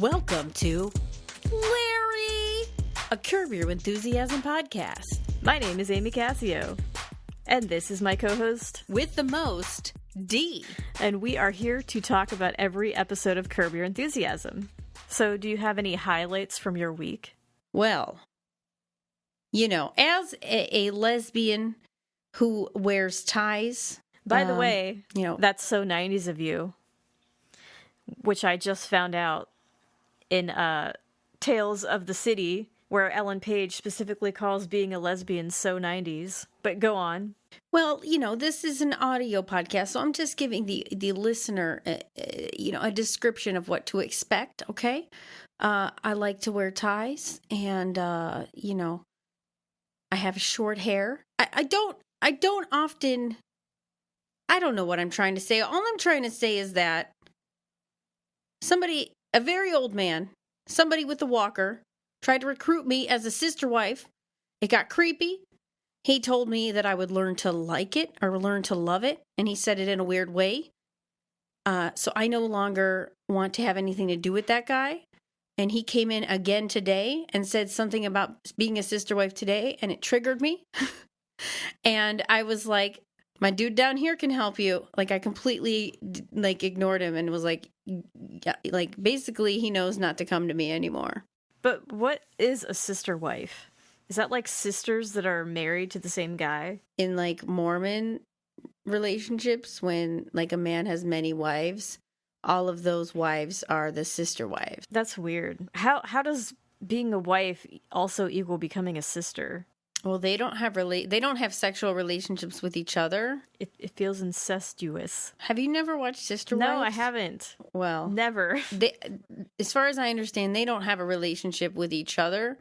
Welcome to Larry, a Curb Your Enthusiasm podcast. My name is Amy Kasio, and this is my co-host, With the most, D. And we are here to talk about every episode of Curb Your Enthusiasm. So, do you have any highlights from your week? Well, you know, as a lesbian who wears ties... By the way, that's so 90s of you, which I just found out in Tales of the City, where Ellen Page specifically calls being a lesbian so 90s. But go on. Well, this is an audio podcast, so I'm just giving the listener, a description of what to expect, okay? I like to wear ties, and, I have short hair. I don't often... I don't know what I'm trying to say. All I'm trying to say is that a very old man, somebody with a walker, tried to recruit me as a sister wife. It got creepy. He told me that I would learn to like it or learn to love it, and he said it in a weird way. So I no longer want to have anything to do with that guy. And he came in again today and said something about being a sister wife today, and it triggered me. And I was like, my dude down here can help you. Like, I completely, ignored him and was like, basically he knows not to come to me anymore. But what is a sister wife? Is that like sisters that are married to the same guy? In, Mormon relationships, when, a man has many wives, all of those wives are the sister wives. That's weird. How does being a wife also equal becoming a sister? Well, they don't have sexual relationships with each other. It feels incestuous. Have you never watched Sister Wives? No, I haven't. Well, never. As far as I understand, they don't have a relationship with each other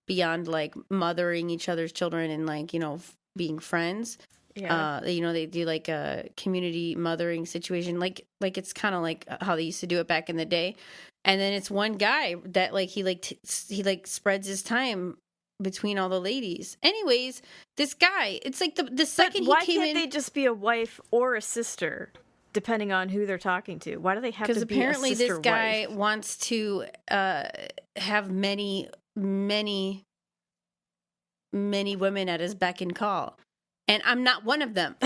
beyond mothering each other's children and being friends. Yeah. They do a community mothering situation, like it's kind of like how they used to do it back in the day. And then it's one guy that he spreads his time between all the ladies. Anyways, this guy, it's like the second he came in... Why can't they just be a wife or a sister, depending on who they're talking to? Why do they have to be a sister wife? Because apparently this guy wants to have many, many, many women at his beck and call. And I'm not one of them.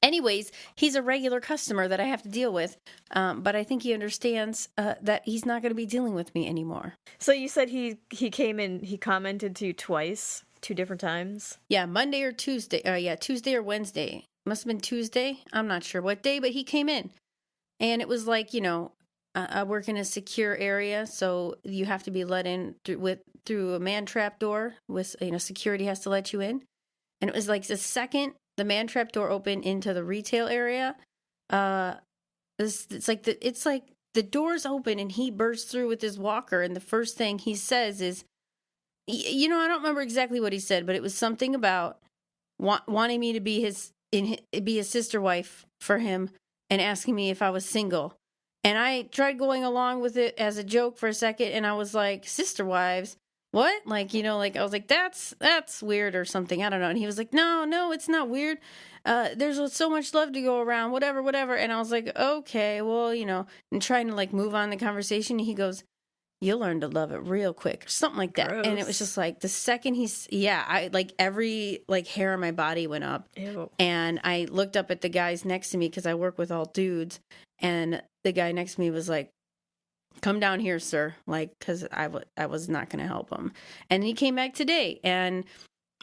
Anyways, he's a regular customer that I have to deal with. But I think he understands that he's not going to be dealing with me anymore. So you said he came in, he commented to you twice, 2 different times? Yeah, Monday or Tuesday. Tuesday or Wednesday. Must have been Tuesday. I'm not sure what day, but he came in. And it was I work in a secure area, so you have to be let in through a man trap door. With security has to let you in. And it was the second the man trap door opened into the retail area. It's like the door's open and he bursts through with his walker, and the first thing he says is, I don't remember exactly what he said, but it was something about wanting me to be be a sister wife for him and asking me if I was single. And I tried going along with it as a joke for a second, and I was like, sister wives? What? I was like, that's weird or something. I don't know. And he was like, no, it's not weird. There's so much love to go around, whatever. And I was like, okay, well, and trying to move on the conversation. He goes, you'll learn to love it real quick, or something like that. Gross. And it was just the second I every hair on my body went up. Ew. And I looked up at the guys next to me because I work with all dudes. And the guy next to me was like, come down here, sir, because I was not going to help him. And he came back today, and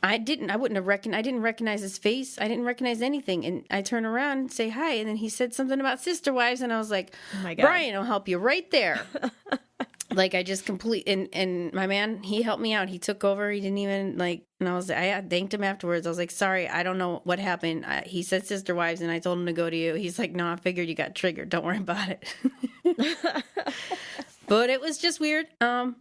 I didn't recognize his face. I didn't recognize anything. And I turn around and say hi, and then he said something about sister wives, and I was like, oh my God. Brian, I'll help you right there. I just and my man, he helped me out. He took over. He didn't even and I thanked him afterwards. I was like, sorry, I don't know what happened. He said sister wives, and I told him to go to you. He's like, no, I figured you got triggered. Don't worry about it. But it was just weird. Was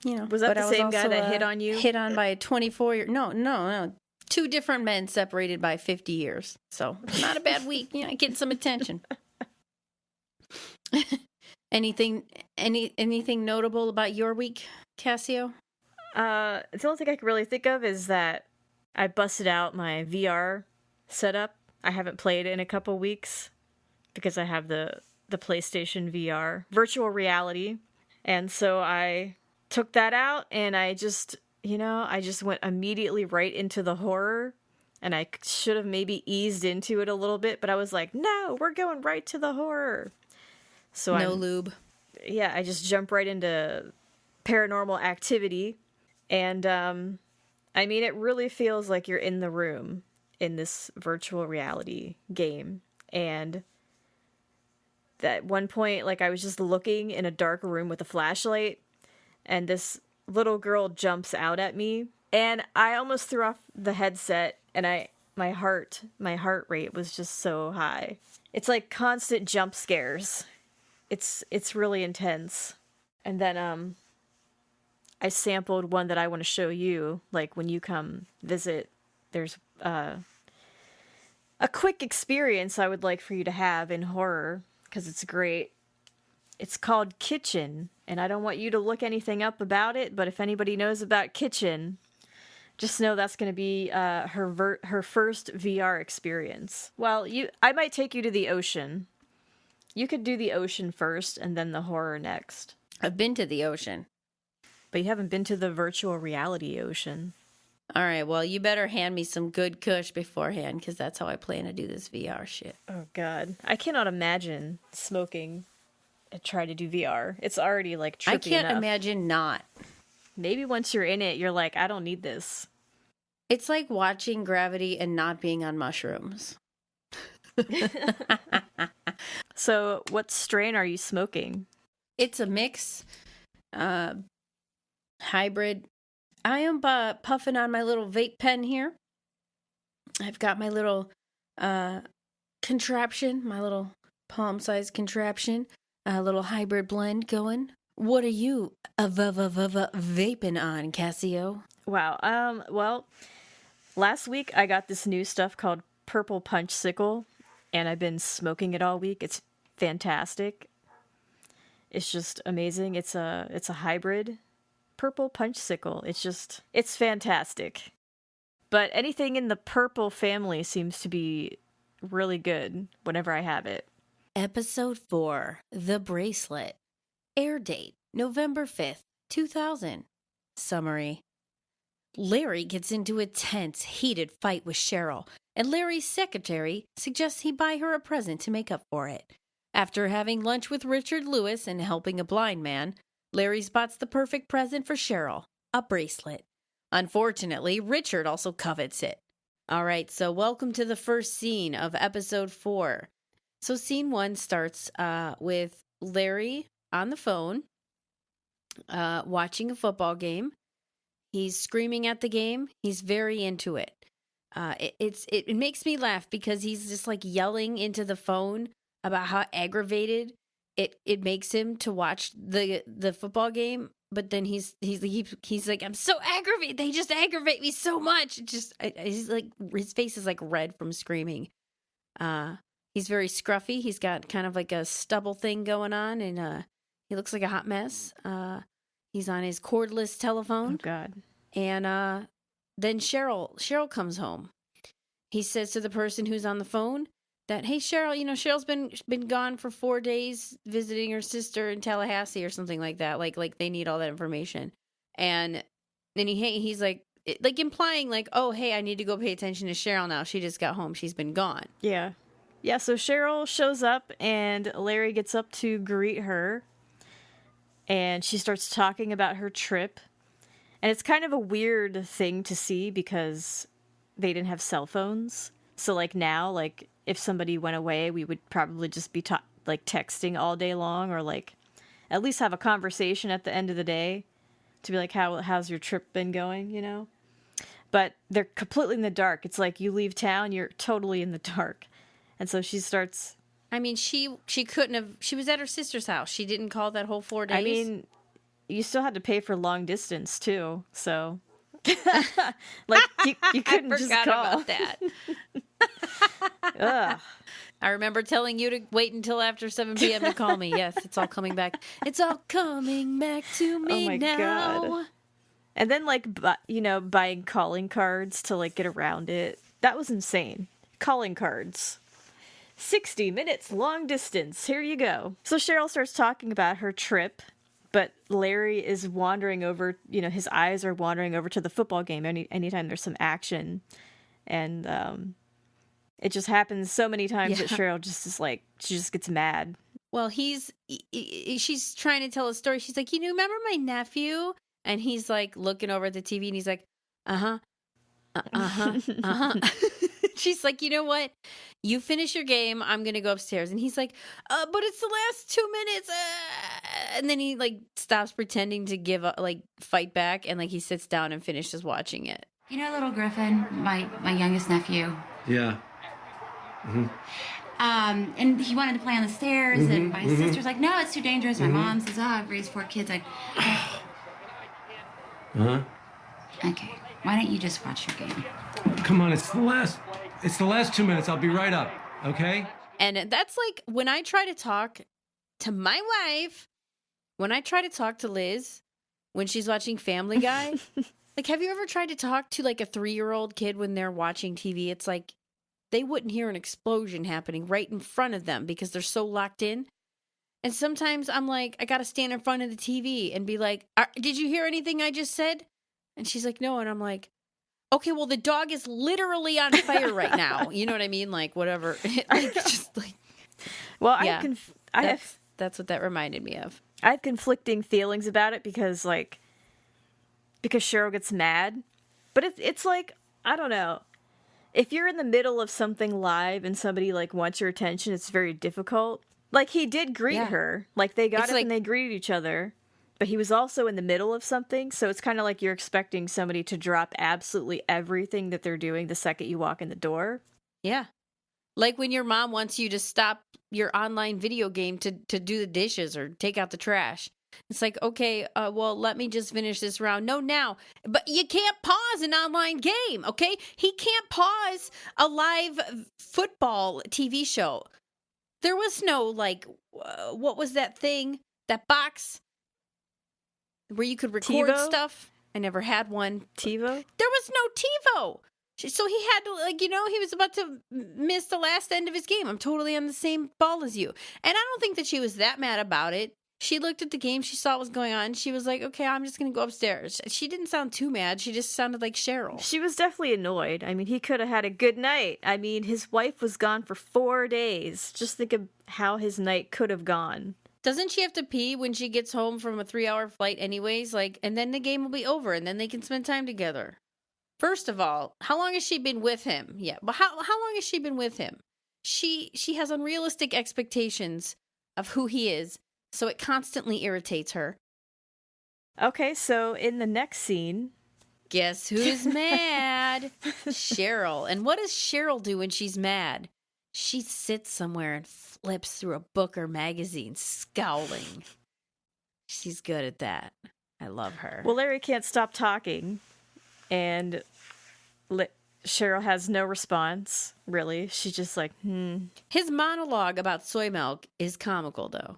that the same guy that hit on you? Hit on by a 24-year. No. 2 different men separated by 50 years. So not a bad week. Getting some attention. Anything notable about your week, Kasio? The only thing I can really think of is that I busted out my VR setup. I haven't played in a couple weeks because I have the the PlayStation VR, virtual reality. And so I took that out and I just went immediately right into the horror. And I should have maybe eased into it a little bit, but I was like, no, we're going right to the horror. So no lube. Yeah, I just jump right into Paranormal Activity. And, I mean, it really feels like you're in the room in this virtual reality game. And at one point, like, I was just looking in a dark room with a flashlight, and this little girl jumps out at me, and I almost threw off the headset, and my heart rate was just so high. It's like constant jump scares. It's really intense. And then I sampled one that I want to show you, like when you come visit. There's a quick experience I would like for you to have in horror, because it's great. It's called Kitchen, and I don't want you to look anything up about it, but if anybody knows about Kitchen, just know that's going to be her first VR experience. Well, I might take you to the ocean. You could do the ocean first, and then the horror next. I've been to the ocean. But you haven't been to the virtual reality ocean. All right, well, you better hand me some good kush beforehand, because that's how I plan to do this VR shit. Oh, God. I cannot imagine smoking and try to do VR. It's already, like, trippy I can't enough. imagine not. Maybe once you're in it, you're like, I don't need this. It's like watching Gravity and not being on mushrooms. So, what strain are you smoking? It's a mix. Hybrid. I am puffing on my little vape pen here. I've got my little contraption, my little palm-sized contraption, a little hybrid blend going. What are you vaping on, Kasio? Wow. Well, last week I got this new stuff called Purple Punch Sickle, and I've been smoking it all week. It's fantastic. It's just amazing. It's a hybrid Purple Punch Sickle. It's fantastic. But anything in the purple family seems to be really good whenever I have it. Episode 4, The Bracelet. Air date, November 5th, 2000. Summary. Larry gets into a tense, heated fight with Cheryl, and Larry's secretary suggests he buy her a present to make up for it. After having lunch with Richard Lewis and helping a blind man, Larry spots the perfect present for Cheryl, a bracelet. Unfortunately, Richard also covets it. All right, so welcome to the first scene of episode 4. So scene 1 starts with Larry on the phone, watching a football game. He's screaming at the game. He's very into it. It makes me laugh because he's just like yelling into the phone about how aggravated it makes him to watch the football game, but then he's like, I'm so aggravated. They just aggravate me so much. He's like, his face is like red from screaming. He's very scruffy. He's got kind of like a stubble thing going on, and he looks like a hot mess. He's on his cordless telephone. Oh God. And then Cheryl comes home. He says to the person who's on the phone that, hey, Cheryl, Cheryl's been gone for 4 days visiting her sister in Tallahassee or something like that. Like they need all that information. And then he's like implying like, oh, hey, I need to go pay attention to Cheryl now. She just got home. She's been gone. Yeah. Yeah, so Cheryl shows up and Larry gets up to greet her. And she starts talking about her trip. And it's kind of a weird thing to see because they didn't have cell phones. So like now, like if somebody went away, we would probably just be texting all day long, or like at least have a conversation at the end of the day to be like, how's your trip been going, But they're completely in the dark. It's like you leave town, you're totally in the dark. And so she starts... I mean, she couldn't have... She was at her sister's house. She didn't call that whole 4 days. I mean, you still had to pay for long distance, too, so... like, you couldn't just call. I forgot about that. Ugh. I remember telling you to wait until after 7 p.m. to call me. Yes, it's all coming back. It's all coming back to me oh my now. God. And then, like, buying calling cards to, like, get around it. That was insane. Calling cards. 60 minutes long distance. Here you go. So Cheryl starts talking about her trip, but Larry is wandering over, his eyes are wandering over to the football game anytime there's some action. And it just happens so many times that Cheryl just is like, she just gets mad. Well, she's trying to tell a story. She's like, remember my nephew? And he's like looking over at the TV and he's like, uh-huh. She's like, you know what? You finish your game. I'm going to go upstairs. And he's like, but it's the last 2 minutes. And then he like stops pretending to give up, like fight back. And like he sits down and finishes watching it. Little Griffin, my youngest nephew. Yeah. Mm-hmm. And he wanted to play on the stairs, and my sister's like, no, it's too dangerous. My mom says, I've raised 4 kids. Uh-huh. Okay, why don't you just watch your game? Come on, it's the last 2 minutes. I'll be right up, okay? And that's like when I try to talk to my wife, when I try to talk to Liz, when she's watching Family Guy, like, have you ever tried to talk to like a 3-year-old kid when they're watching TV? It's like they wouldn't hear an explosion happening right in front of them because they're so locked in. And sometimes I'm like, I got to stand in front of the TV and be like, did you hear anything I just said? And she's like, no. And I'm like, okay, well, the dog is literally on fire right now. You know what I mean? Like, whatever. Like, just like, well, yeah, that's what that reminded me of. I have conflicting feelings about it because Cheryl gets mad. But it's like, I don't know. If you're in the middle of something live and somebody like wants your attention, it's very difficult. Like he did greet her. Like they got up and they greeted each other. But he was also in the middle of something. So it's kind of like you're expecting somebody to drop absolutely everything that they're doing the second you walk in the door. Yeah. Like when your mom wants you to stop your online video game to do the dishes or take out the trash. It's like, okay, well, let me just finish this round. No, now. But you can't pause an online game, okay? He can't pause a live football TV show. There was no, like, what was that thing? That box where you could record TiVo? Stuff? I never had one. TiVo? There was no TiVo. So he had to, like, he was about to miss the last end of his game. I'm totally on the same ball as you. And I don't think that she was that mad about it. She looked at the game. She saw what was going on. She was like, okay, I'm just going to go upstairs. She didn't sound too mad. She just sounded like Cheryl. She was definitely annoyed. I mean, he could have had a good night. I mean, his wife was gone for 4 days. Just think of how his night could have gone. Doesn't she have to pee when she gets home from a 3-hour flight anyways? Like, and then the game will be over and then they can spend time together. First of all, how long has she been with him? Yeah, but how long has she been with him? She has unrealistic expectations of who he is. So it constantly irritates her. Okay, so in the next scene... Guess who's mad? Cheryl. And what does Cheryl do when she's mad? She sits somewhere and flips through a book or magazine, scowling. She's good at that. I love her. Well, Larry can't stop talking, and Cheryl has no response, really. She's just like, His monologue about soy milk is comical, though.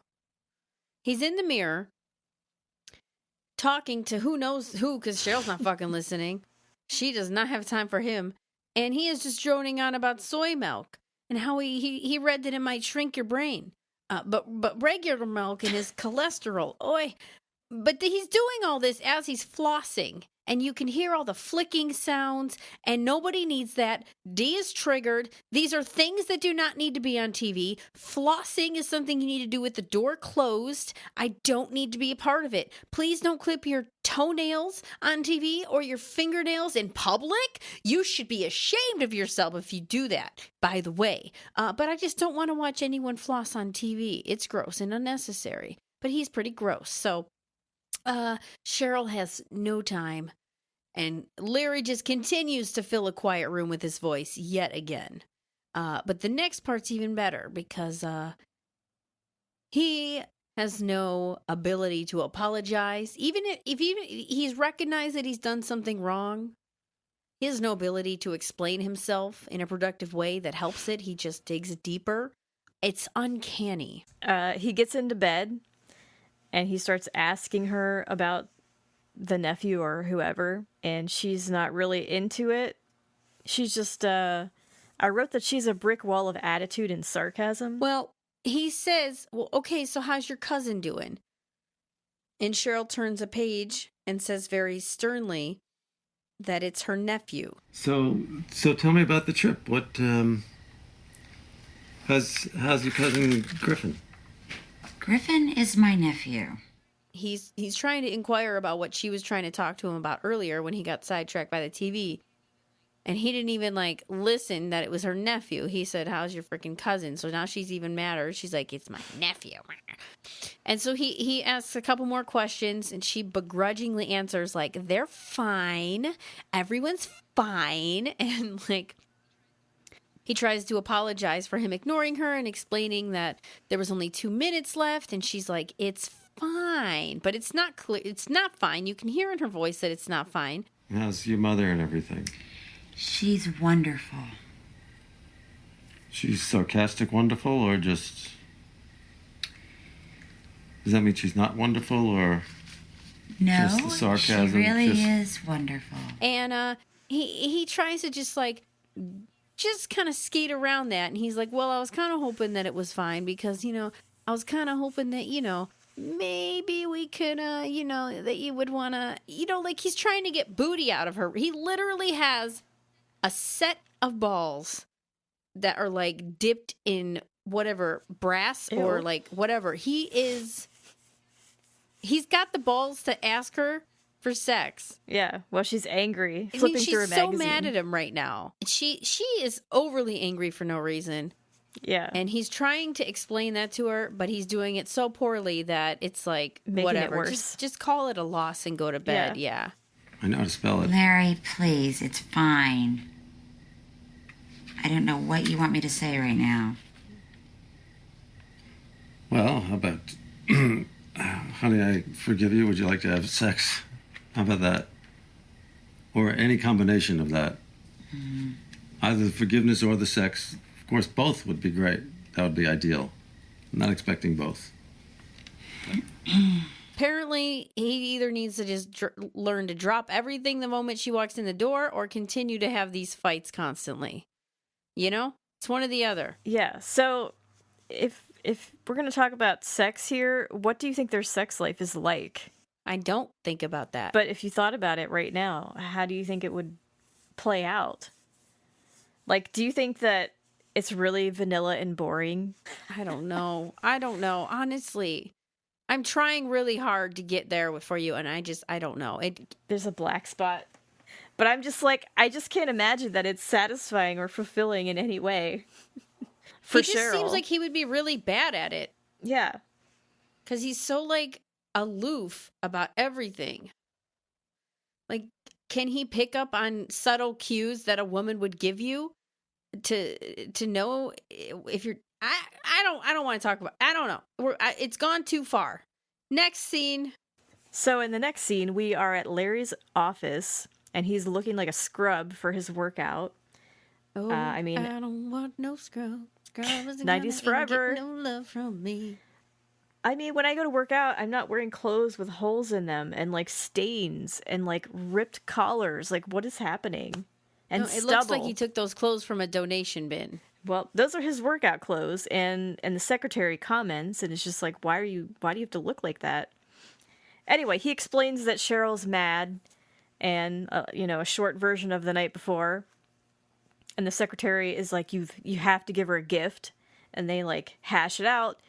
He's in the mirror talking to who knows who, because Cheryl's not fucking listening. She does not have time for him. And he is just droning on about soy milk and how he read that it might shrink your brain. But regular milk and his cholesterol. Oy. But he's doing all this as he's flossing. And you can hear all the flicking sounds, and nobody needs that. D is triggered. These are things that do not need to be on TV. Flossing is something you need to do with the door closed. I don't need to be a part of it. Please don't clip your toenails on TV or your fingernails in public. You should be ashamed of yourself if you do that, by the way. But I just don't want to watch anyone floss on TV. It's gross and unnecessary. But he's pretty gross, so... Cheryl has no time, and Larry just continues to fill a quiet room with his voice yet again. But the next part's even better because he has no ability to apologize. Even if he's recognized that he's done something wrong, he has no ability to explain himself in a productive way that helps it. He just digs deeper. It's uncanny. He gets into bed. And he starts asking her about the nephew or whoever, and she's not really into it. She's just, I I wrote that she's a brick wall of attitude and sarcasm. Well, he says, well, okay, so how's your cousin doing? And Cheryl turns a page and says very sternly that it's her nephew. So tell me about the trip. What, how's your cousin Griffin? Griffin is my nephew. He's trying to inquire about what she was trying to talk to him about earlier when he got sidetracked by the TV. And he didn't even, like, listen that it was her nephew. He said, how's your freaking cousin? So now she's even madder. She's like, it's my nephew. And so he asks a couple more questions, and she begrudgingly answers, like, they're fine. Everyone's fine. And, like, he tries to apologize for him ignoring her and explaining that there was only 2 minutes left. And she's like, it's fine. But it's not clear. It's not fine. You can hear in her voice that it's not fine. How's your mother and everything? She's wonderful. She's sarcastic wonderful, or just... Does that mean she's not wonderful, or... No, just the sarcasm, she really just... is wonderful. And he tries to just kind of skate around that. And he's like, well, I was kind of hoping that it was fine because, I was kind of hoping that, maybe we could, that you would want to, like he's trying to get booty out of her. He literally has a set of balls that are like dipped in whatever brass or like whatever. He's got the balls to ask her for sex. Yeah, well, she's angry, I flipping mean, through a she's so magazine. mad at him right now. She is overly angry for no reason. Yeah. And he's trying to explain that to her, but he's doing it so poorly that it's like, making whatever. It worse. Just call it a loss and go to bed. Yeah. I know how to spell it. Larry, please, it's fine. I don't know what you want me to say right now. Well, how about... honey, I forgive you. Would you like to have sex? How about that? Or any combination of that. Mm-hmm. Either the forgiveness or the sex. Of course, both would be great. That would be ideal. I'm not expecting both. Apparently, he either needs to just learn to drop everything the moment she walks in the door or continue to have these fights constantly. It's one or the other. Yeah, so if we're going to talk about sex here, what do you think their sex life is like? I don't think about that. But if you thought about it right now, how do you think it would play out? Like, do you think that it's really vanilla and boring? I don't know. Honestly, I'm trying really hard to get there for you, and I don't know. There's a black spot. But I'm just like, I just can't imagine that it's satisfying or fulfilling in any way. For Cheryl. He just seems like he would be really bad at it. Yeah. Because he's so, like, aloof about everything. Like, can he pick up on subtle cues that a woman would give you to know if you're... I don't want to talk about... I don't know. It's gone too far. Next scene. So in the next scene, we are at Larry's office, and he's looking like a scrub for his workout. Oh, I don't want no scrub. Scrub isn't 90s forever. Get no love from me. I mean, when I go to work out, I'm not wearing clothes with holes in them and like stains and like ripped collars. Like, what is happening? And it stubble. looks like he took those clothes from a donation bin. Well, those are his workout clothes, and the secretary comments, and it's just like, why do you have to look like that? Anyway, he explains that Cheryl's mad, and a short version of the night before, and the secretary is like, you have to give her a gift, and they like hash it out,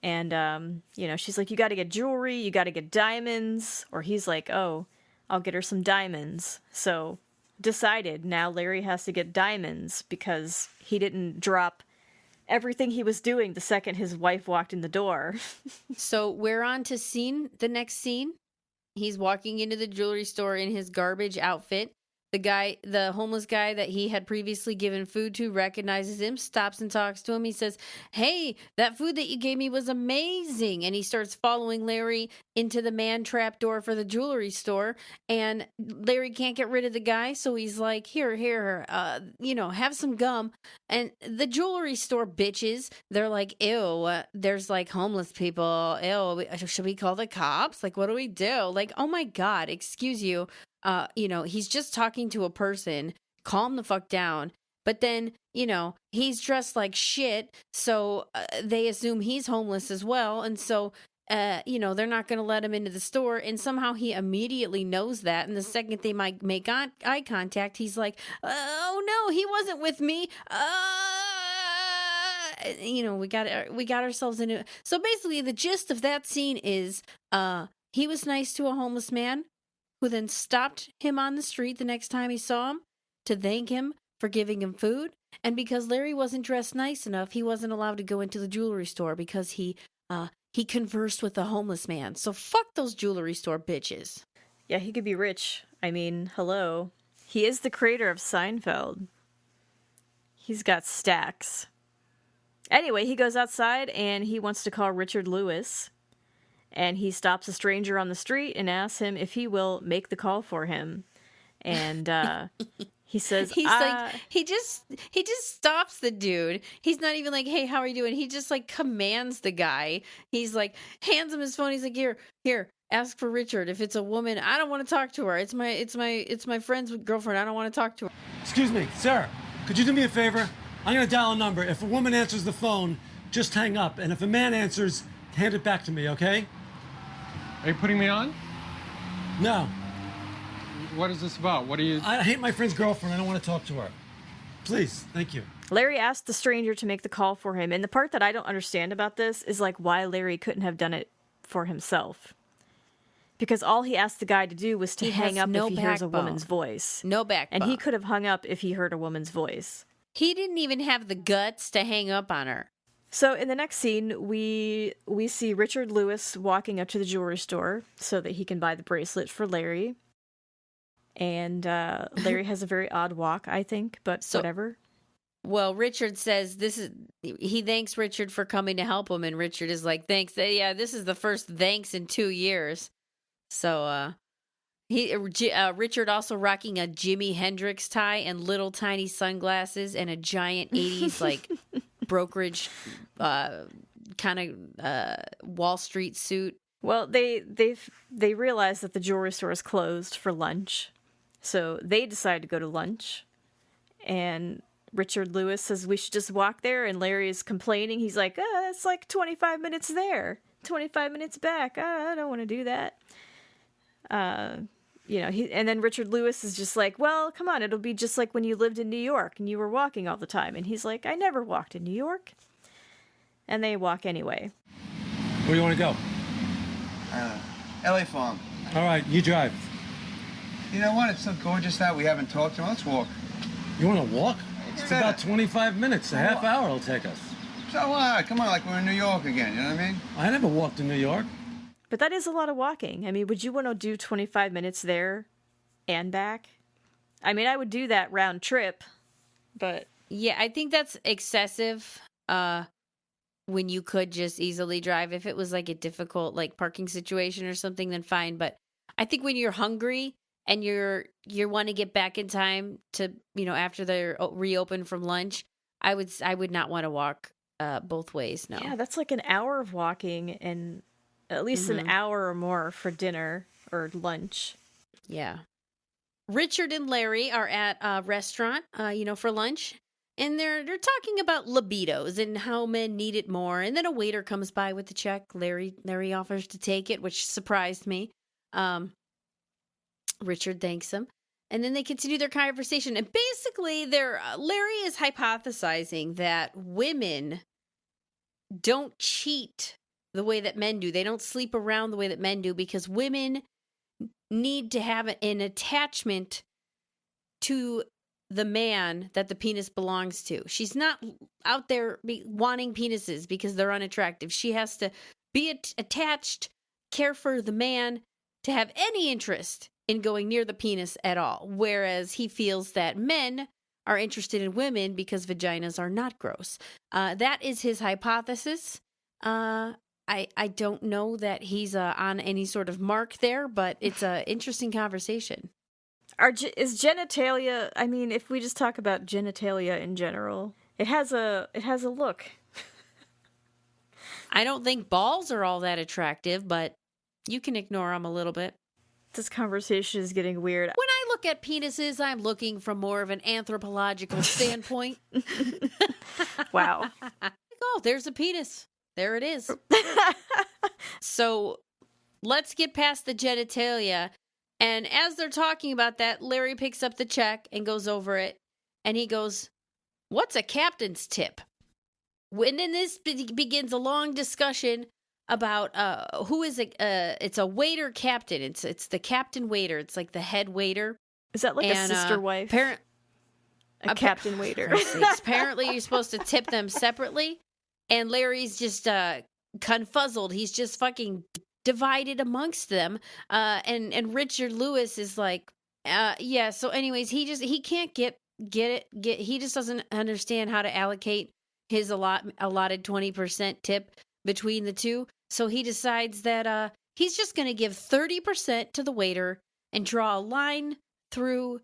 and she's like, you got to get jewelry, you got to get diamonds, or he's like, oh, I'll get her some diamonds. So decided now Larry has to get diamonds because he didn't drop everything he was doing the second his wife walked in the door. So we're on to the next scene. He's walking into the jewelry store in his garbage outfit. The homeless guy that he had previously given food to recognizes him, stops and talks to him. He says, hey, that food that you gave me was amazing. And he starts following Larry into the man trap door for the jewelry store. And Larry can't get rid of the guy. So he's like, here, have some gum. And the jewelry store bitches, they're like, ew, there's like homeless people. Ew, should we call the cops? Like, what do we do? Like, oh my God, excuse you. He's just talking to a person. Calm the fuck down. But then he's dressed like shit, so they assume he's homeless as well, and so they're not going to let him into the store, and somehow he immediately knows that, and the second they might make eye contact, he's like, oh no, he wasn't with me. We got ourselves into it. So basically the gist of that scene is he was nice to a homeless man who then stopped him on the street the next time he saw him to thank him for giving him food. And because Larry wasn't dressed nice enough, he wasn't allowed to go into the jewelry store because he conversed with the homeless man. So fuck those jewelry store bitches. Yeah, he could be rich. I mean, hello. He is the creator of Seinfeld. He's got stacks. Anyway, he goes outside and he wants to call Richard Lewis. And he stops a stranger on the street and asks him if he will make the call for him. And he says, he just stops the dude. He's not even like, hey, how are you doing? He just like commands the guy. He's like, hands him his phone. He's like, here, ask for Richard. If it's a woman, I don't want to talk to her. It's my friend's girlfriend. I don't want to talk to her. Excuse me, sir. Could you do me a favor? I'm gonna dial a number. If a woman answers the phone, just hang up. And if a man answers, hand it back to me, okay? Are you putting me on? No. What is this about? What are you... I hate my friend's girlfriend. I don't want to talk to her. Please, thank you. Larry asked the stranger to make the call for him. And the part that I don't understand about this is like why Larry couldn't have done it for himself. Because all he asked the guy to do was to hang up if he hears a woman's voice. No backbone. And he could have hung up if he heard a woman's voice. He didn't even have the guts to hang up on her. So in the next scene, we see Richard Lewis walking up to the jewelry store so that he can buy the bracelet for Larry. And Larry has a very odd walk, I think, but whatever. Well, Richard says he thanks Richard for coming to help him, and Richard is like, thanks. Yeah, this is the first thanks in 2 years. So Richard also rocking a Jimi Hendrix tie and little tiny sunglasses and a giant 80s like brokerage kind of Wall Street suit. Well, they realize that the jewelry store is closed for lunch. So they decide to go to lunch. And Richard Lewis says we should just walk there, and Larry is complaining. He's like, it's like 25 minutes there, 25 minutes back. I don't want to do that. And then Richard Lewis is just like, well, come on, it'll be just like when you lived in New York and you were walking all the time. And he's like, I never walked in New York. And they walk anyway. Where do you want to go? LA Farm. All right, you drive. You know what? It's so gorgeous out. We haven't talked to him. Let's walk. You want to walk? It's about 25 minutes. A half hour it'll take us. So what? Come on, like we're in New York again. You know what I mean? I never walked in New York. But that is a lot of walking. I mean, would you want to do 25 minutes there and back? I mean, I would do that round trip, but... Yeah, I think that's excessive when you could just easily drive. If it was like a difficult like parking situation or something, then fine. But I think when you're hungry and you want to get back in time to, after they're reopened from lunch, I would not want to walk both ways, no. Yeah, that's like an hour of walking and... At least an hour or more for dinner or lunch. Yeah. Richard and Larry are at a restaurant, for lunch. And they're talking about libidos and how men need it more. And then a waiter comes by with the check. Larry offers to take it, which surprised me. Richard thanks him. And then they continue their conversation. And basically, Larry is hypothesizing that women don't cheat the way that men do. They don't sleep around the way that men do because women need to have an attachment to the man that the penis belongs to. She's not out there wanting penises because they're unattractive. She has to be attached, care for the man to have any interest in going near the penis at all. Whereas he feels that men are interested in women because vaginas are not gross. That is his hypothesis. I don't know that he's on any sort of mark there, but it's an interesting conversation. Is genitalia? I mean, if we just talk about genitalia in general, it has a look. I don't think balls are all that attractive, but you can ignore them a little bit. This conversation is getting weird. When I look look at penises, I'm looking from more of an anthropological standpoint. Wow. Oh, there's a penis. There it is. So let's get past the genitalia. And as they're talking about that, Larry picks up the check and goes over it. And he goes, "What's a captain's tip?" When in this begins a long discussion about who is it's a waiter captain. It's the captain waiter. It's like the head waiter. Is that like a sister wife? A captain waiter. Apparently, you're supposed to tip them separately. And Larry's just confuzzled. He's just fucking divided amongst them. And Richard Lewis is like, yeah. So, anyways, he can't get it. He just doesn't understand how to allocate his allotted 20% tip between the two. So he decides that he's just going to give 30% to the waiter and draw a line through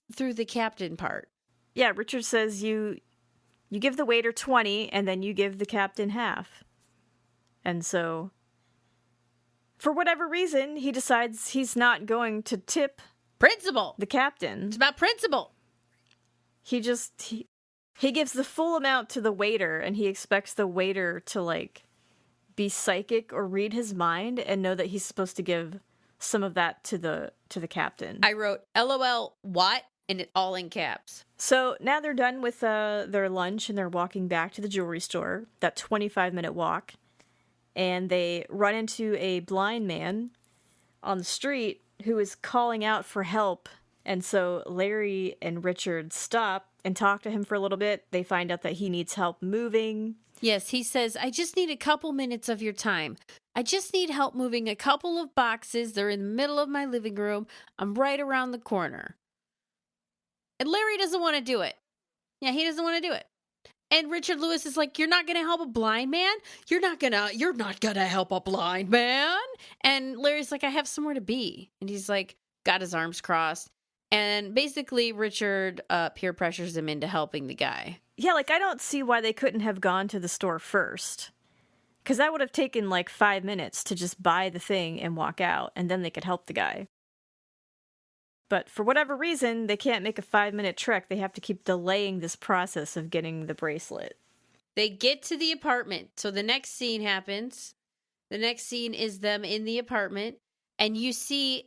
the captain part. Yeah, Richard says you give the waiter 20 and then you give the captain half. And so for whatever reason, he decides he's not going to tip principal, the captain. It's about principle. He gives the full amount to the waiter, and he expects the waiter to, like, be psychic or read his mind and know that he's supposed to give some of that to the captain. I wrote, LOL, what? And it all in caps. So now they're done with their lunch, and they're walking back to the jewelry store, that 25-minute walk, and they run into a blind man on the street who is calling out for help. And so Larry and Richard stop and talk to him for a little bit. They find out that he needs help moving. Yes, he says, I just need a couple minutes of your time. I just need help moving a couple of boxes. They're in the middle of my living room. I'm right around the corner. And Larry doesn't want to do it. Yeah, he doesn't want to do it. And Richard Lewis is like, you're not going to help a blind man? You're not going to help a blind man? And Larry's like, I have somewhere to be. And he's like, got his arms crossed. And basically, Richard peer pressures him into helping the guy. Yeah, like, I don't see why they couldn't have gone to the store first. Because that would have taken, like, 5 minutes to just buy the thing and walk out, and then they could help the guy. But for whatever reason, they can't make a 5-minute trek. They have to keep delaying this process of getting the bracelet. They get to the apartment. So the next scene happens. The next scene is them in the apartment. And you see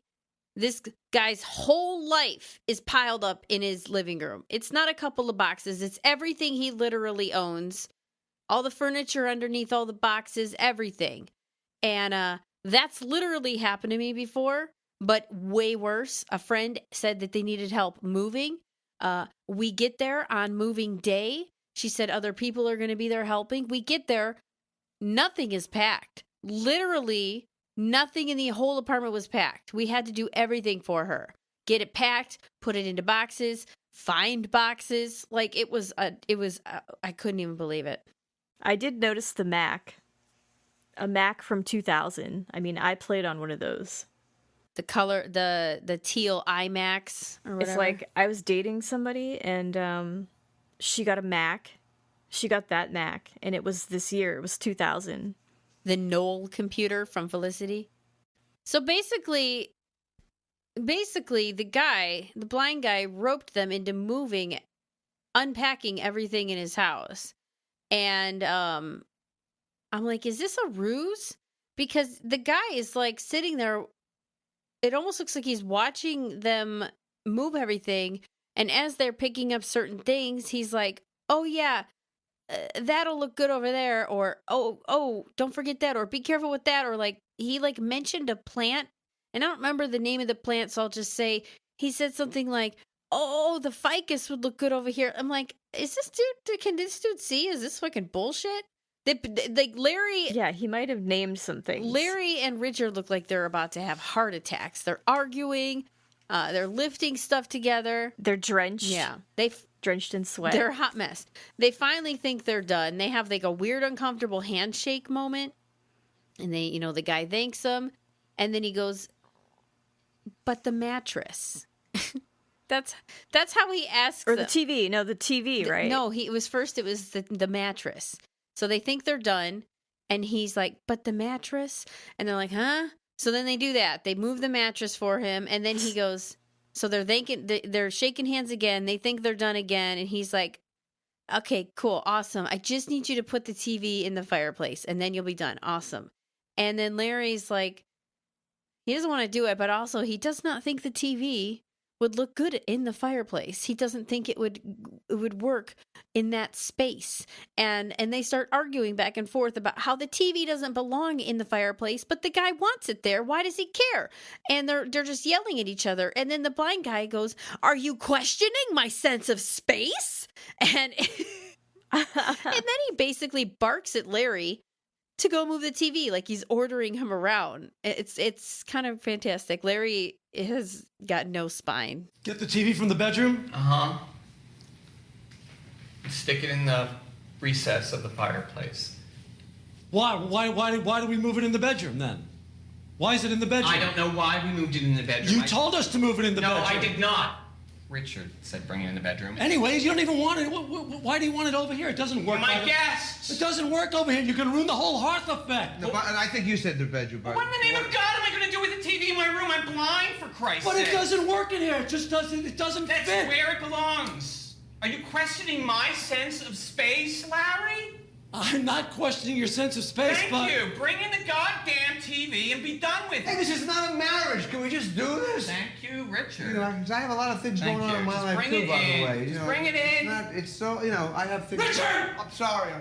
this guy's whole life is piled up in his living room. It's not a couple of boxes. It's everything he literally owns. All the furniture underneath all the boxes, everything. And that's literally happened to me before, but way worse. A friend said that they needed help moving. We get there on moving day. She said other people are going to be there helping. We get there. Nothing is packed. Literally, nothing in the whole apartment was packed. We had to do everything for her. Get it packed, put it into boxes, find boxes. Like it was, I couldn't even believe it. I did notice the Mac. A Mac from 2000. I mean, I played on one of those. The color, the teal iMacs or whatever. It's like I was dating somebody and she got a Mac. She got that Mac and it was this year. It was 2000. The Knoll computer from Felicity. So basically the blind guy roped them into unpacking everything in his house. And I'm like, is this a ruse? Because the guy is like sitting there. It almost looks like he's watching them move everything. And as they're picking up certain things, he's like, oh yeah, that'll look good over there. Or, oh, don't forget that. Or be careful with that. Or like, he like mentioned a plant. And I don't remember the name of the plant. So I'll just say, he said something like, oh, the ficus would look good over here. I'm like, can this dude see? Is this fucking bullshit? Like Larry. Yeah, he might have named some things. Larry and Richard look like they're about to have heart attacks. They're arguing. They're lifting stuff together. They're drenched. Yeah. Drenched in sweat. They're a hot mess. They finally think they're done. They have like a weird, uncomfortable handshake moment. And the guy thanks them. And then he goes, but the mattress. That's how he asks Or them. the TV. No, the TV, right? No, it was the mattress. So they think they're done. And he's like, but the mattress? And they're like, huh? So then they do that. They move the mattress for him. And then he goes, So they're shaking hands again. They think they're done again. And he's like, okay, cool. Awesome. I just need you to put the TV in the fireplace and then you'll be done. Awesome. And then Larry's like, he doesn't want to do it, but also he does not think the TV would look good in the fireplace. He doesn't think it would work in that space. And they start arguing back and forth about how the TV doesn't belong in the fireplace, but the guy wants it there. Why does he care? And they're just yelling at each other. And then the blind guy goes, "Are you questioning my sense of space?" And and then he basically barks at Larry to go move the TV, like he's ordering him around. It's kind of fantastic. Larry has got no spine. Get the TV from the bedroom? Uh-huh. Stick it in the recess of the fireplace. Why? Why do we move it in the bedroom then? Why is it in the bedroom? I don't know why we moved it in the bedroom. You told us to move it in the bedroom. No, I did not. Richard said bring it in the bedroom. Anyways, you don't even want it. Why do you want it over here? It doesn't work. You're my guests. It doesn't work over here. You're going to ruin the whole hearth effect. No, but I think you said the bedroom. But What in the name of God am I going to do with the TV in my room? I'm blind, for Christ's But sake. it doesn't work in here. It just doesn't. It doesn't That's fit. where it belongs. Are you questioning my sense of space, Larry? I'm not questioning your sense of space, Thank you. Bring in the goddamn TV and be done with it. hey, this is not a marriage. Can we just do this? Thank you, Richard. You know, 'cause I have a lot of things Thank going on you. in my Just life bring too, it by in. the way. Just bring it in. It's so, you know, I have things. Richard! I'm sorry.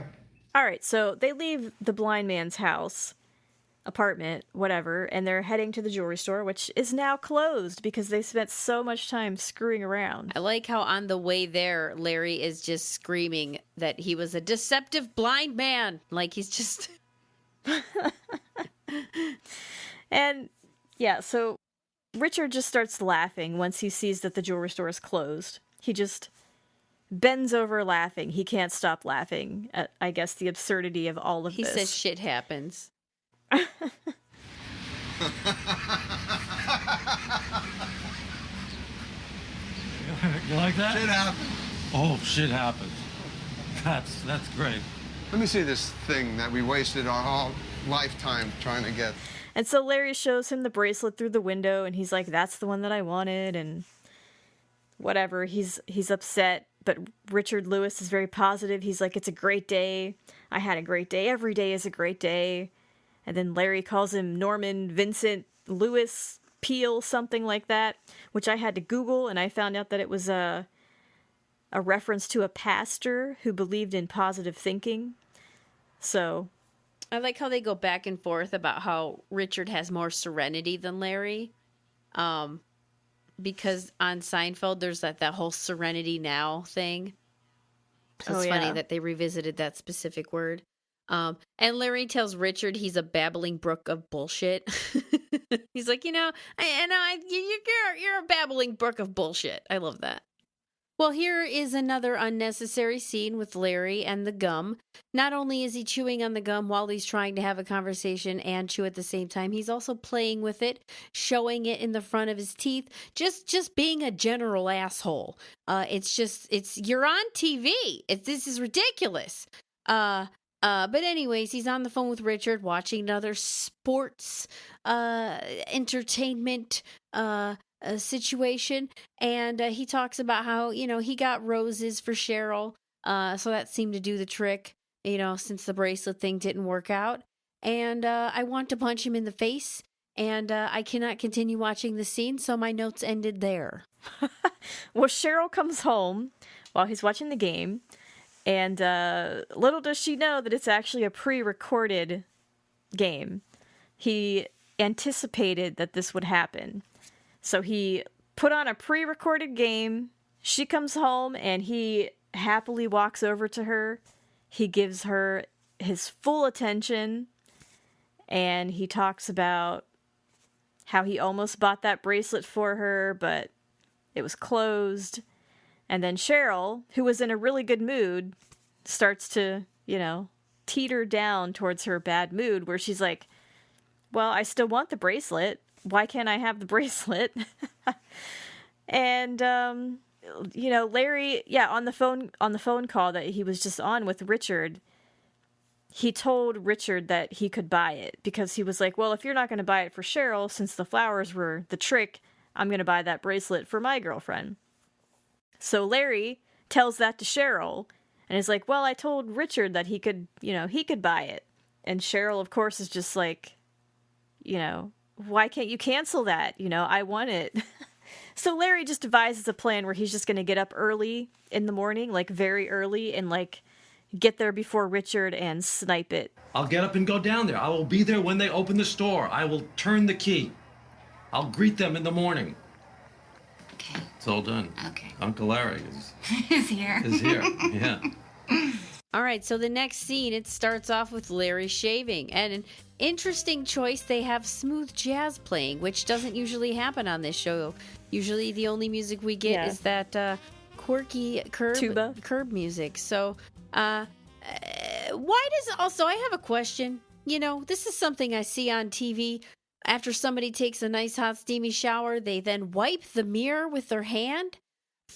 All right, so they leave the blind man's house, apartment, whatever, and they're heading to the jewelry store, which is now closed because they spent so much time screwing around. I like how on the way there, Larry is just screaming that he was a deceptive blind man. Like he's just... And yeah, so Richard just starts laughing once he sees that the jewelry store is closed. He just bends over laughing. He can't stop laughing at, I guess, the absurdity of all of He this. says shit happens. You like that? Shit happened. Oh, shit happens. That's great. Let me see this thing that we wasted our whole lifetime trying to get. And so Larry shows him the bracelet through the window, and he's like, "That's the one that I wanted," and whatever. He's upset, but Richard Lewis is very positive. He's like, "It's a great day. I had a great day. Every day is a great day." And then Larry calls him Norman Vincent Lewis Peel, something like that, which I had to Google, and I found out that it was a reference to a pastor who believed in positive thinking. So I like how they go back and forth about how Richard has more serenity than Larry. Because on Seinfeld, there's that whole Serenity Now thing. So it's funny that they revisited that specific word. And Larry tells Richard he's a babbling brook of bullshit. He's like, you're a babbling brook of bullshit. I love that. Well, here is another unnecessary scene with Larry and the gum. Not only is he chewing on the gum while he's trying to have a conversation and chew at the same time, he's also playing with it, showing it in the front of his teeth, just being a general asshole. You're on TV. This is ridiculous. But anyways, he's on the phone with Richard, watching another sports entertainment situation, and he talks about how he got roses for Cheryl, so that seemed to do the trick, since the bracelet thing didn't work out. And I want to punch him in the face, and I cannot continue watching the scene, so my notes ended there. Well, Cheryl comes home while he's watching the game. And little does she know that it's actually a pre-recorded game. He anticipated that this would happen. So he put on a pre-recorded game. She comes home and he happily walks over to her. He gives her his full attention. And he talks about how he almost bought that bracelet for her, but it was closed. And then Cheryl, who was in a really good mood, starts to, teeter down towards her bad mood, where she's like, well, I still want the bracelet. Why can't I have the bracelet? And, Larry, on the phone call that he was just on with Richard, he told Richard that he could buy it because he was like, well, if you're not going to buy it for Cheryl, since the flowers were the trick, I'm going to buy that bracelet for my girlfriend. So Larry tells that to Cheryl and is like, well, I told Richard that he could buy it. And Cheryl, of course, is just like, why can't you cancel that? I want it. So Larry just devises a plan where he's just going to get up early in the morning, like very early, and like get there before Richard and snipe it. I'll get up and go down there. I will be there when they open the store. I will turn the key. I'll greet them in the morning. Okay. It's all done. Okay. Uncle Larry Is here. is here. Yeah. All right, so the next scene, it starts off with Larry shaving. And an interesting choice, they have smooth jazz playing, which doesn't usually happen on this show. Usually the only music we get is that quirky curb music. So why does... Also, I have a question. This is something I see on TV. After somebody takes a nice hot steamy shower, they then wipe the mirror with their hand.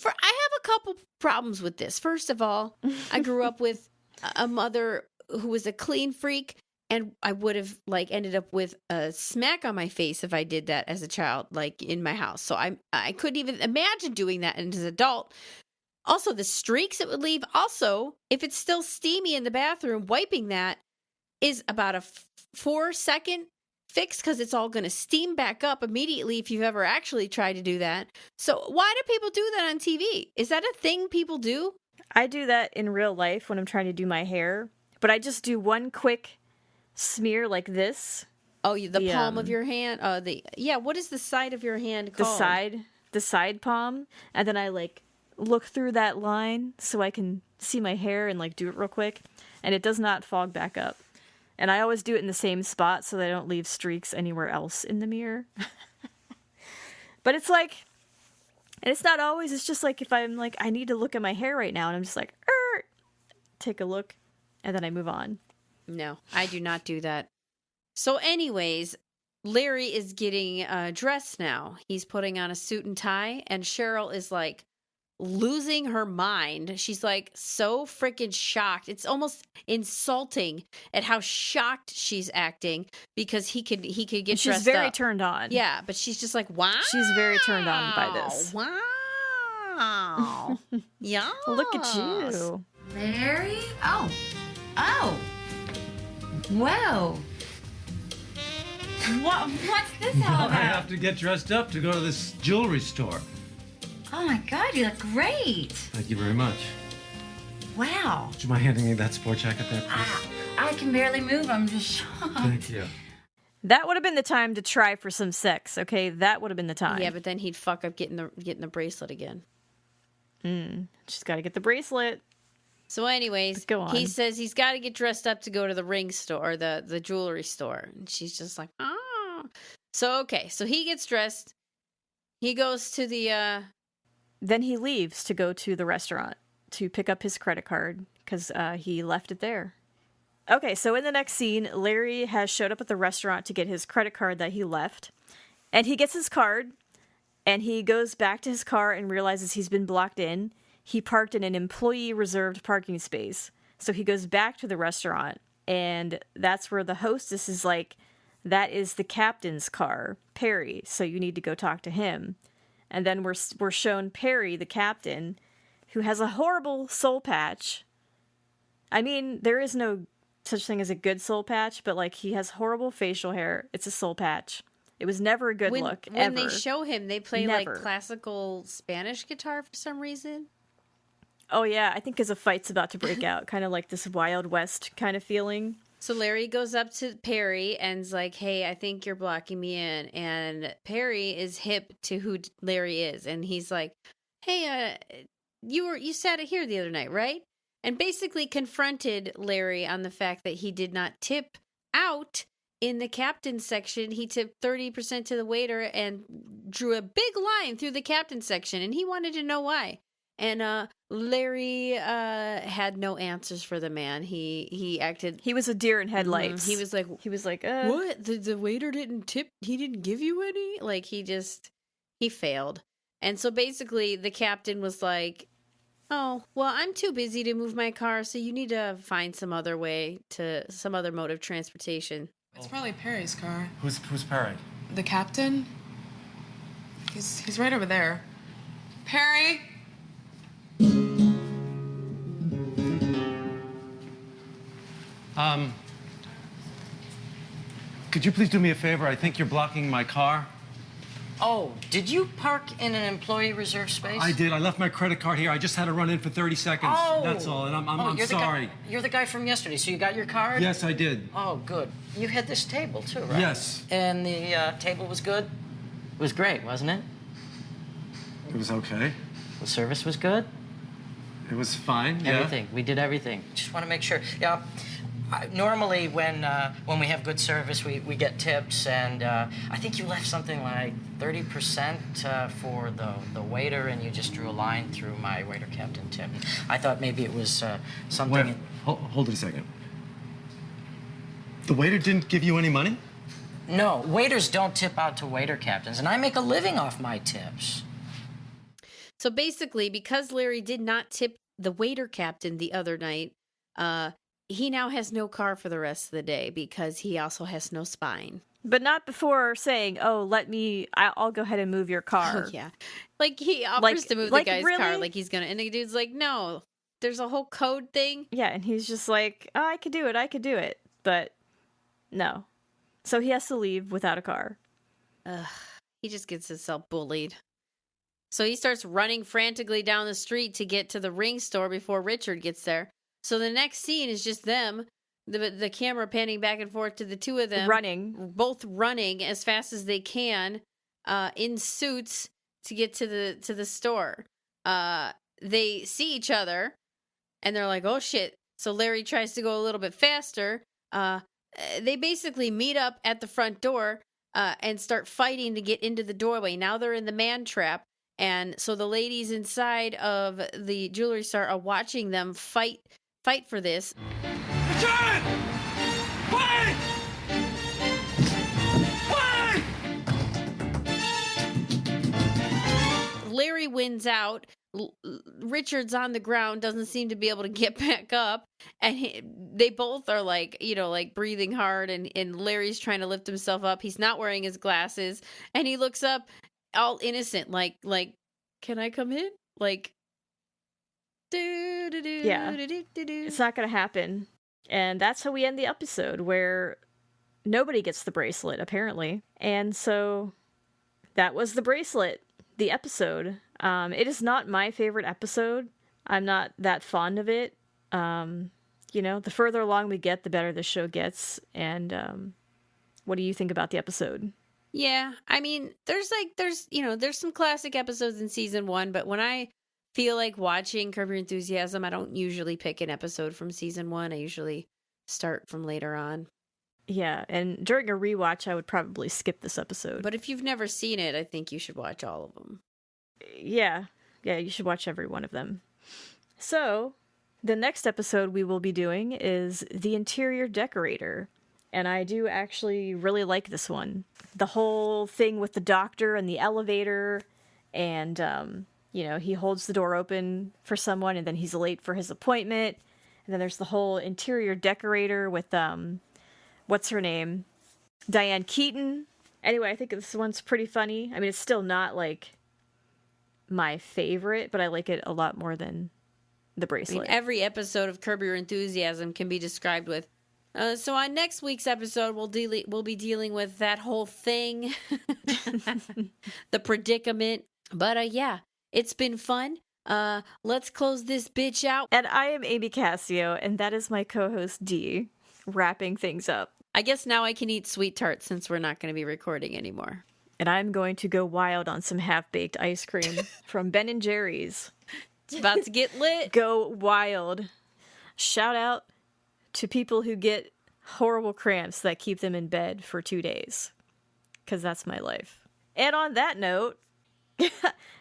I have a couple problems with this. First of all, I grew up with a mother who was a clean freak, and I would have ended up with a smack on my face if I did that as a child, in my house. So I couldn't even imagine doing that as an adult. Also, the streaks it would leave. Also, if it's still steamy in the bathroom, wiping that is about a 4-second fix because it's all going to steam back up immediately if you've ever actually tried to do that. So why do people do that on TV? Is that a thing people do? I do that in real life when I'm trying to do my hair, but I just do one quick smear like this. Oh, the palm of your hand? What is the side of your hand called? The side palm. And then I look through that line so I can see my hair and do it real quick. And it does not fog back up. And I always do it in the same spot so that I don't leave streaks anywhere else in the mirror. But it's and it's not always, it's just if I'm I need to look at my hair right now, and I'm just take a look, and then I move on. No, I do not do that. So anyways, Larry is getting dressed now. He's putting on a suit and tie, and Cheryl is losing her mind. She's so freaking shocked. It's almost insulting at how shocked she's acting because he could get dressed up. She's very turned on. Yeah, but she's just wow. She's very turned on by this. Wow. Yeah. Look at you. Larry? Oh. Whoa. What's this all about? I have to get dressed up to go to this jewelry store. Oh my God, you look great. Thank you very much. Wow. Would you mind handing me that sport jacket there, please? I can barely move. I'm just shocked. Thank you. That would have been the time to try for some sex, okay? That would have been the time. Yeah, but then he'd fuck up getting the bracelet again. She's got to get the bracelet. So anyways, go on. He says he's got to get dressed up to go to the ring store, the jewelry store. And she's just So, okay. So he gets dressed. He goes to the... Then he leaves to go to the restaurant to pick up his credit card because he left it there. Okay, so in the next scene, Larry has showed up at the restaurant to get his credit card that he left. And he gets his card, and he goes back to his car and realizes he's been blocked in. He parked in an employee-reserved parking space. So he goes back to the restaurant, and that's where the hostess is that is the captain's car, Perry, so you need to go talk to him. And then we're shown Perry, the captain, who has a horrible soul patch. I mean, there is no such thing as a good soul patch, but he has horrible facial hair. It's a soul patch. It was never a good look, ever. When they show him, they play classical Spanish guitar for some reason. Oh yeah, I think because a fight's about to break out, kind of like this Wild West kind of feeling. So Larry goes up to Perry and's hey, I think you're blocking me in. And Perry is hip to who Larry is. And he's hey, you sat here the other night, right? And basically confronted Larry on the fact that he did not tip out in the captain's section. He tipped 30% to the waiter and drew a big line through the captain's section. And he wanted to know why. And Larry had no answers for the man. He acted... He was a deer in headlights. He was what? The waiter didn't tip? He didn't give you any? He failed. And so basically the captain was oh, well, I'm too busy to move my car, so you need to find some other mode of transportation. It's probably Perry's car. Who's Perry? The captain? He's right over there. Perry? Could you please do me a favor? I think you're blocking my car. Oh, did you park in an employee reserve space? I did. I left my credit card here. I just had to run in for 30 seconds. Oh. That's all. And I'm you're sorry. You're the guy from yesterday, so you got your card? Yes, I did. Oh, good. You had this table, too, right? Yes. And the table was good? It was great, wasn't it? It was okay. The service was good? It was fine, yeah. Everything. We did everything. Just want to make sure. Yeah. Normally, when we have good service, we get tips, and I think you left something like 30% for the waiter, and you just drew a line through my waiter captain tip. I thought maybe it was something. Wait, hold it a second. The waiter didn't give you any money? No, waiters don't tip out to waiter captains, and I make a living off my tips. So basically, because Larry did not tip the waiter captain the other night, he now has no car for the rest of the day because he also has no spine. But not before saying, "Oh, I'll go ahead and move your car." Oh, yeah. Like he offers to move the guy's car, like he's gonna, and the dude's like, "No, there's a whole code thing." Yeah, and he's just like, "Oh, I could do it," but no. So he has to leave without a car. He just gets himself bullied. So he starts running frantically down the street to get to the ring store before Richard gets there. So the next scene is just them, the camera panning back and forth to the two of them. Both running as fast as they can in suits to get to the store. They see each other, and they're like, oh, shit. So Larry tries to go a little bit faster. They basically meet up at the front door and start fighting to get into the doorway. Now they're in the man trap. And so the ladies inside of the jewelry store are watching them fight for this. Richard! Wait! Wait! Larry wins out. Richard's on the ground, doesn't seem to be able to get back up. And they both are like breathing hard. And Larry's trying to lift himself up. He's not wearing his glasses. And he looks up all innocent, like, can I come in? Like, yeah, it's not gonna happen. And that's how we end the episode, where nobody gets the bracelet, apparently. And so that was The Bracelet, the episode. It is not my favorite episode. I'm not that fond of it. The further along we get, the better the show gets. And what do you think about the episode? Yeah, I mean, there's some classic episodes in season 1, but when I feel like watching Curb Your Enthusiasm, I don't usually pick an episode from season 1. I usually start from later on. Yeah, and during a rewatch, I would probably skip this episode. But if you've never seen it, I think you should watch all of them. Yeah, you should watch every one of them. So, the next episode we will be doing is The Interior Decorator. And I do actually really like this one. The whole thing with the doctor and the elevator, and, he holds the door open for someone, and then he's late for his appointment. And then there's the whole interior decorator with, what's her name? Diane Keaton. Anyway, I think this one's pretty funny. I mean, it's still not, like, my favorite, but I like it a lot more than The Bracelet. I mean, every episode of Curb Your Enthusiasm can be described with, so on next week's episode, we'll be dealing with that whole thing, the predicament. But yeah, it's been fun. Let's close this bitch out. And I am Amy Kasio, and that is my co-host Dee, wrapping things up. I guess now I can eat sweet tarts since we're not going to be recording anymore. And I'm going to go wild on some half-baked ice cream from Ben & Jerry's. It's about to get lit. Go wild. Shout out to people who get horrible cramps that keep them in bed for 2 days. Because that's my life. And on that note,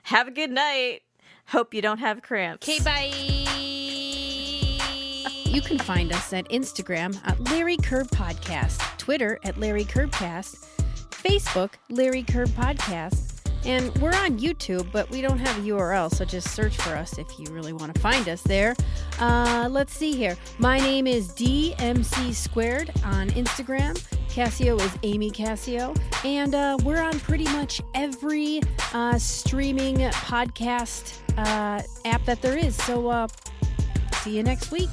have a good night. Hope you don't have cramps. Okay, bye. You can find us at Instagram at Larry Curb Podcast, Twitter at Larry Curbcast, Facebook Larry Curb Podcast, and we're on YouTube, but we don't have a URL, so just search for us if you really want to find us there. Let's see here. My name is DMC Squared on Instagram, Kasio is Amy Kasio, and we're on pretty much every streaming podcast app that there is. So see you next week.